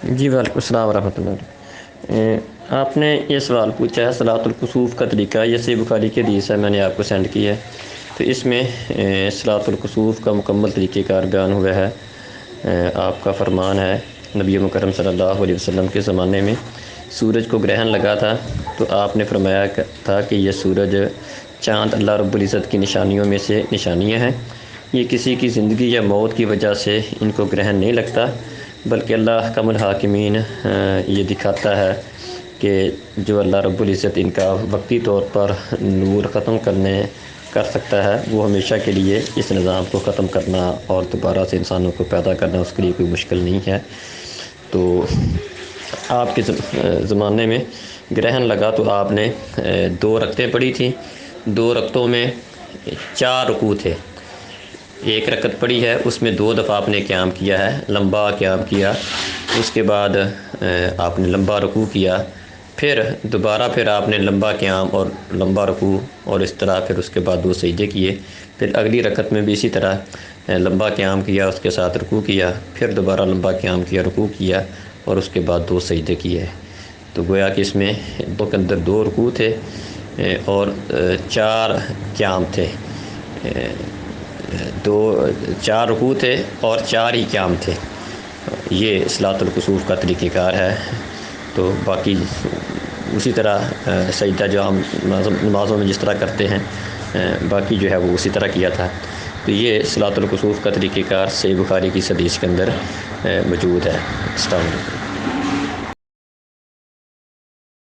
جی وعلیکم السلام ورحمۃ اللہ۔ آپ نے یہ سوال پوچھا ہے صلاۃ الکسوف کا طریقہ، یہ صحیح بخاری کی حدیث ہے، میں نے آپ کو سینڈ کی ہے۔ تو اس میں صلاۃ الکسوف کا مکمل طریقہ کار بیان ہوا ہے۔ آپ کا فرمان ہے نبی مکرم صلی اللہ علیہ وسلم کے زمانے میں سورج کو گرہن لگا تھا، تو آپ نے فرمایا تھا کہ یہ سورج چاند اللہ رب العزت کی نشانیوں میں سے نشانیاں ہیں، یہ کسی کی زندگی یا موت کی وجہ سے ان کو گرہن نہیں لگتا، بلکہ اللہ احکم الحاکمین یہ دکھاتا ہے کہ جو اللہ رب العزت ان کا وقتی طور پر نور ختم کر سکتا ہے، وہ ہمیشہ کے لیے اس نظام کو ختم کرنا اور دوبارہ سے انسانوں کو پیدا کرنا اس کے لیے کوئی مشکل نہیں ہے۔ تو آپ کے زمانے میں گرہن لگا تو آپ نے 2 رکعتیں پڑھی تھیں، 2 رکعتوں میں 4 رکوع تھے۔ 1 رکعت پڑھی ہے، اس میں 2 دفعہ آپ نے قیام کیا ہے، لمبا قیام کیا، اس کے بعد آپ نے لمبا رکوع کیا، پھر دوبارہ آپ نے لمبا قیام اور لمبا رکوع، اور اس طرح پھر اس کے بعد 2 سجدے کیے، پھر اگلی رکعت میں بھی اسی طرح لمبا قیام کیا، اس کے ساتھ رکوع کیا، پھر دوبارہ لمبا قیام کیا، رکوع کیا، اور اس کے بعد 2 سجدے کیے۔ تو گویا کہ اس میں 2 کے اندر 2 رکوع تھے اور 4 قیام تھے، 4 رکوع تھے اور 4 ہی قیام تھے۔ یہ صلاۃ الکسوف کا طریقہ کار ہے۔ تو باقی اسی طرح سجدہ جو ہم نمازوں میں جس طرح کرتے ہیں، باقی جو ہے وہ اسی طرح کیا تھا۔ تو یہ صلاۃ الکسوف کا طریقہ کار صحیح بخاری کی حدیث کے اندر موجود ہے۔ السلام علیکم۔